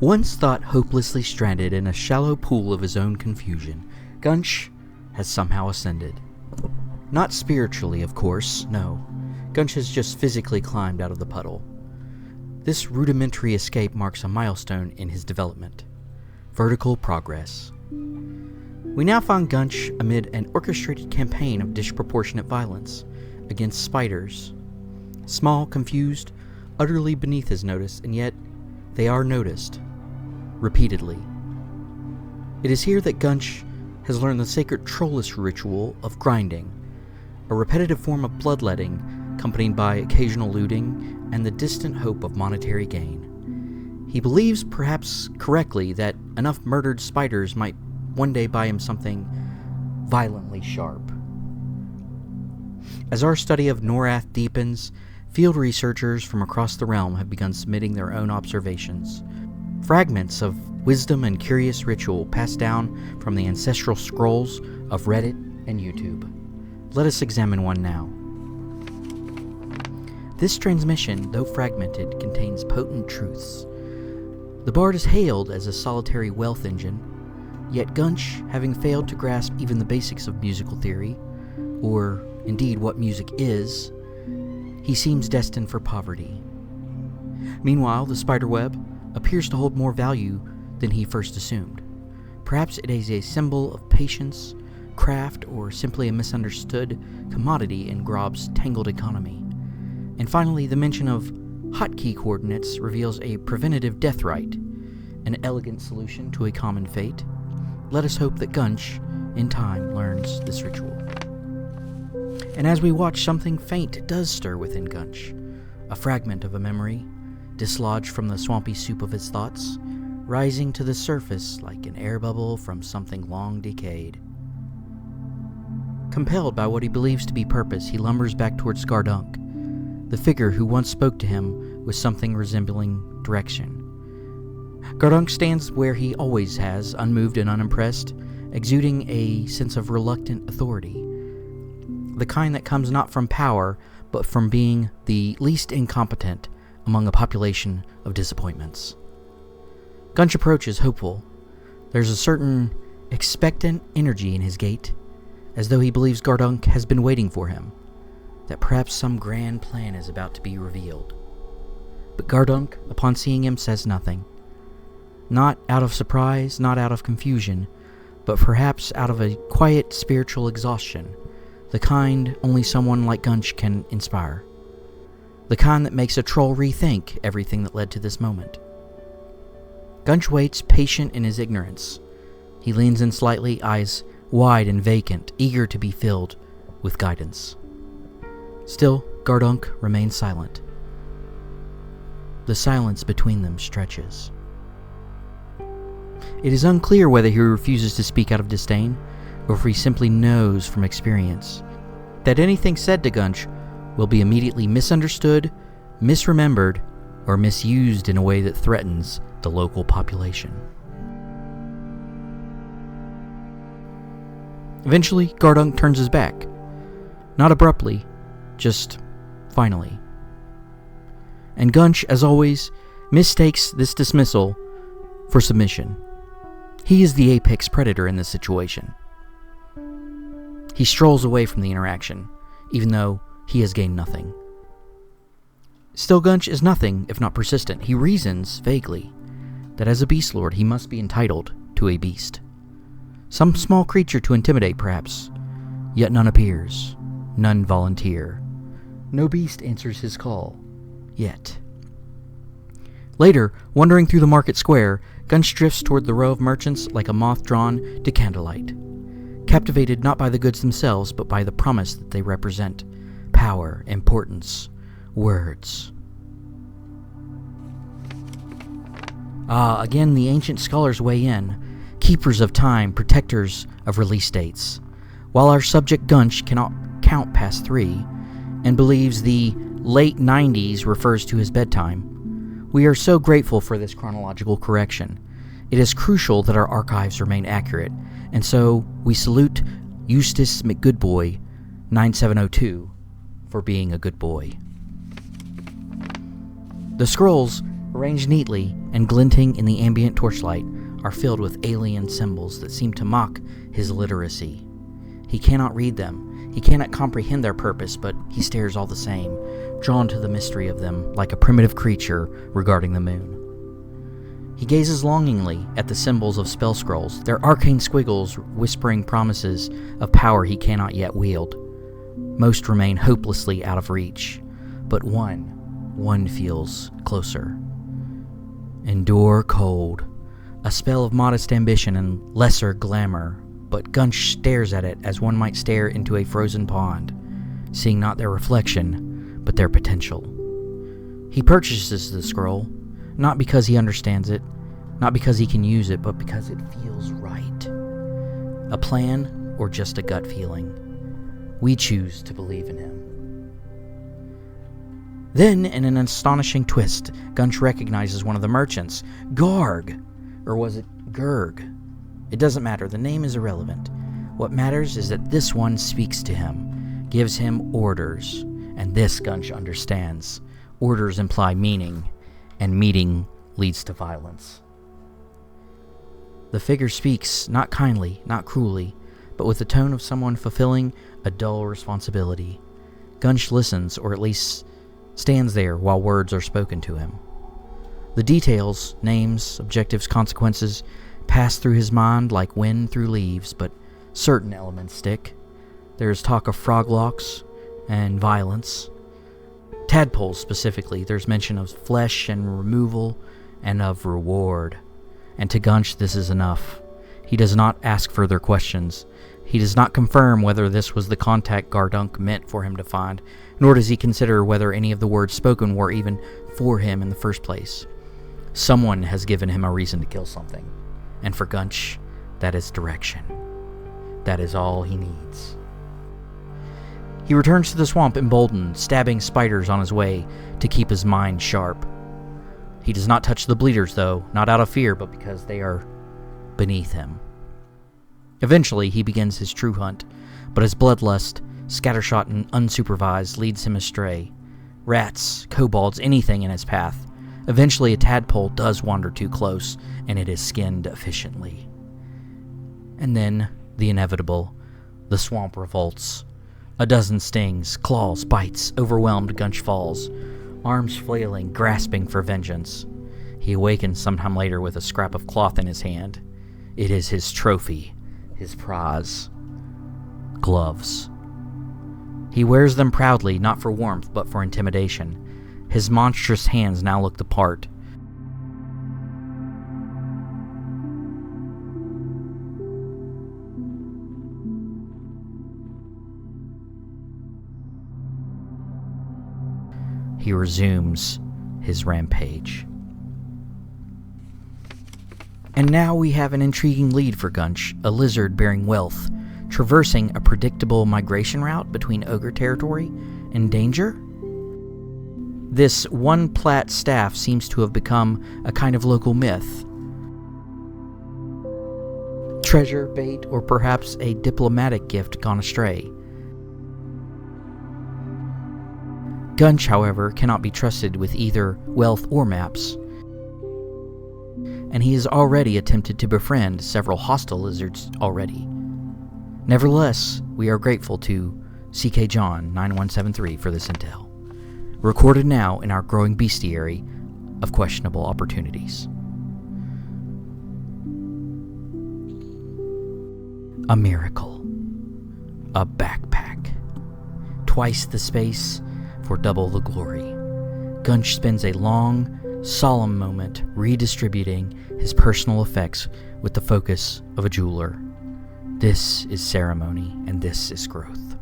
Once thought hopelessly stranded in a shallow pool of his own confusion, Gunch has somehow ascended. Not spiritually, of course, no. Gunch has just physically climbed out of the puddle. This rudimentary escape marks a milestone in his development. Vertical progress. We now find Gunch amid an orchestrated campaign of disproportionate violence against spiders. Small, confused, utterly beneath his notice, and yet they are noticed. Repeatedly. It is here that Gunch has learned the sacred trollish ritual of grinding, a repetitive form of bloodletting accompanied by occasional looting and the distant hope of monetary gain. He believes, perhaps correctly, that enough murdered spiders might one day buy him something violently sharp. As our study of Norath deepens, field researchers from across the realm have begun submitting their own observations. Fragments of wisdom and curious ritual passed down from the ancestral scrolls of Reddit and YouTube. Let us examine one now. This transmission, though fragmented, contains potent truths. The bard is hailed as a solitary wealth engine, yet Gunch, having failed to grasp even the basics of musical theory, or indeed what music is, he seems destined for poverty. Meanwhile, the spiderweb appears to hold more value than he first assumed. Perhaps it is a symbol of patience, craft, or simply a misunderstood commodity in Grobb's tangled economy. And finally, the mention of hotkey coordinates reveals a preventative death rite, an elegant solution to a common fate. Let us hope that Gunch, in time, learns this ritual. And as we watch, something faint does stir within Gunch, a fragment of a memory, dislodged from the swampy soup of his thoughts, rising to the surface like an air bubble from something long decayed. Compelled by what he believes to be purpose, he lumbers back towards Gardunk, the figure who once spoke to him with something resembling direction. Gardunk stands where he always has, unmoved and unimpressed, exuding a sense of reluctant authority. The kind that comes not from power, but from being the least incompetent among a population of disappointments. Gunch approaches hopeful. There's a certain expectant energy in his gait, as though he believes Gardunk has been waiting for him, that perhaps some grand plan is about to be revealed. But Gardunk, upon seeing him, says nothing. Not out of surprise, not out of confusion, but perhaps out of a quiet spiritual exhaustion, the kind only someone like Gunch can inspire. The kind that makes a troll rethink everything that led to this moment. Gunch waits, patient in his ignorance. He leans in slightly, eyes wide and vacant, eager to be filled with guidance. Still, Gardunk remains silent. The silence between them stretches. It is unclear whether he refuses to speak out of disdain, or if he simply knows from experience that anything said to Gunch will be immediately misunderstood, misremembered, or misused in a way that threatens the local population. Eventually, Gardunk turns his back. Not abruptly, just finally. And Gunch, as always, mistakes this dismissal for submission. He is the apex predator in this situation. He strolls away from the interaction, even though he has gained nothing. Still, Gunch is nothing if not persistent. He reasons, vaguely, that as a beastlord he must be entitled to a beast. Some small creature to intimidate, perhaps. Yet none appears. None volunteer. No beast answers his call. Yet. Later, wandering through the market square, Gunch drifts toward the row of merchants like a moth drawn to candlelight, captivated not by the goods themselves, but by the promise that they represent. Power, importance, words. Again the ancient scholars weigh in, keepers of time, protectors of release dates. While our subject Gunch cannot count past 3, and believes the late 90s refers to his bedtime, we are so grateful for this chronological correction. It is crucial that our archives remain accurate, and so we salute Eustace McGoodboy 9702 for being a good boy. The scrolls arranged neatly and glinting in the ambient torchlight, are filled with alien symbols that seem to mock his illiteracy. He cannot read them, he cannot comprehend their purpose, but he stares all the same, drawn to the mystery of them like a primitive creature regarding the moon. He gazes longingly at the symbols of spell scrolls, their arcane squiggles whispering promises of power he cannot yet wield. Most remain hopelessly out of reach, but one feels closer. Endure cold, a spell of modest ambition and lesser glamour, but Gunch stares at it as one might stare into a frozen pond, seeing not their reflection, but their potential. He purchases the scroll, not because he understands it, not because he can use it, but because it feels right. A plan or just a gut feeling. We choose to believe in him. Then, in an astonishing twist, Gunch recognizes one of the merchants, Gurg, or was it Gurg? It doesn't matter, the name is irrelevant. What matters is that this one speaks to him, gives him orders, and this Gunch understands. Orders imply meaning, and meaning leads to violence. The figure speaks, not kindly, not cruelly, but with the tone of someone fulfilling a dull responsibility. Gunch listens, or at least stands there while words are spoken to him. The details, names, objectives, consequences, pass through his mind like wind through leaves, but certain elements stick. There is talk of froglocks and violence. Tadpoles specifically, there's mention of flesh and removal and of reward. And to Gunch this is enough. He does not ask further questions. He does not confirm whether this was the contact Gardunk meant for him to find, nor does he consider whether any of the words spoken were even for him in the first place. Someone has given him a reason to kill something, and for Gunch, that is direction. That is all he needs. He returns to the swamp emboldened, stabbing spiders on his way to keep his mind sharp. He does not touch the bleeders, though, not out of fear, but because they are beneath him. Eventually, he begins his true hunt, but his bloodlust, scattershot and unsupervised, leads him astray. Rats, kobolds, anything in his path. Eventually, a tadpole does wander too close, and it is skinned efficiently. And then, the inevitable. The swamp revolts. A dozen stings, claws, bites, overwhelmed Gunch falls, arms flailing, grasping for vengeance. He awakens sometime later with a scrap of cloth in his hand. It is his trophy, his prize. Gloves. He wears them proudly, not for warmth, but for intimidation. His monstrous hands now look the part. He resumes his rampage. And now we have an intriguing lead for Gunch, a lizard bearing wealth, traversing a predictable migration route between ogre territory and danger. This one-plat staff seems to have become a kind of local myth. Treasure, bait, or perhaps a diplomatic gift gone astray. Gunch, however, cannot be trusted with either wealth or maps, and he has already attempted to befriend several hostile lizards already. Nevertheless, we are grateful to CK John 9173 for this intel, recorded now in our growing bestiary of questionable opportunities. A miracle. A backpack. Twice the space for double the glory. Gunch spends a long, solemn moment redistributing his personal effects with the focus of a jeweler. This is ceremony, and this is growth.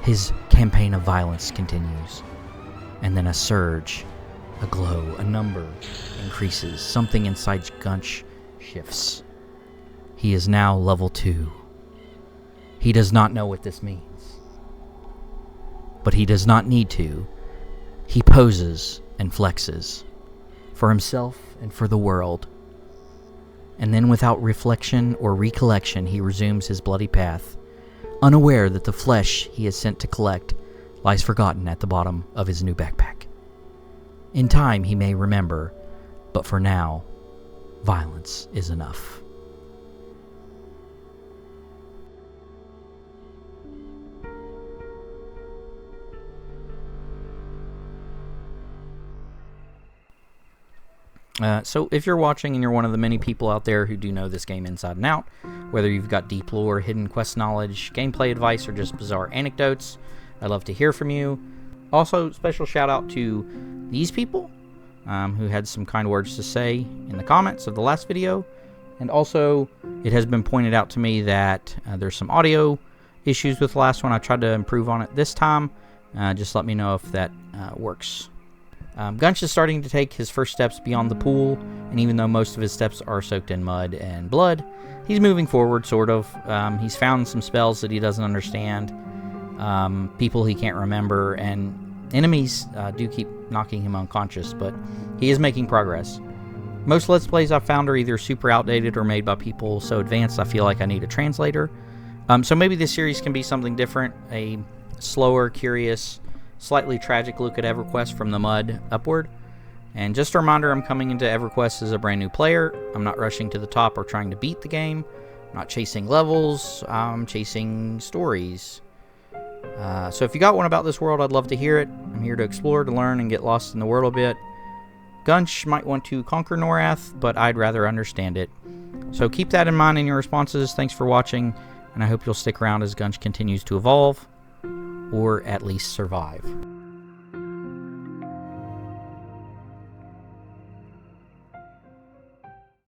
His campaign of violence continues, and then a surge, a glow, a number increases. Something inside Gunch shifts. He is now level 2. He does not know what this means. But he does not need to. He poses and flexes. For himself and for the world. And then without reflection or recollection, he resumes his bloody path, unaware that the flesh he is sent to collect lies forgotten at the bottom of his new backpack. In time he may remember, but for now, violence is enough. So if you're watching and you're one of the many people out there who do know this game inside and out, whether you've got deep lore, hidden quest knowledge, gameplay advice, or just bizarre anecdotes, I'd love to hear from you. Also, special shout out to these people who had some kind words to say in the comments of the last video. And also, it has been pointed out to me that there's some audio issues with the last one. I tried to improve on it this time. Just let me know if that works. Gunch is starting to take his first steps beyond the pool, and even though most of his steps are soaked in mud and blood, he's moving forward, sort of. He's found some spells that he doesn't understand, people he can't remember, and enemies do keep knocking him unconscious, but he is making progress. Most Let's Plays I've found are either super outdated or made by people so advanced I feel like I need a translator. So maybe this series can be something different, a slower, curious, slightly tragic look at EverQuest from the mud upward. And just a reminder, I'm coming into EverQuest as a brand new player. I'm not rushing to the top or trying to beat the game. I'm not chasing levels. I'm chasing stories. So if you got one about this world, I'd love to hear it. I'm here to explore, to learn, and get lost in the world a bit. Gunch might want to conquer Norath, but I'd rather understand it. So keep that in mind in your responses. Thanks for watching, and I hope you'll stick around as Gunch continues to evolve, or at least survive.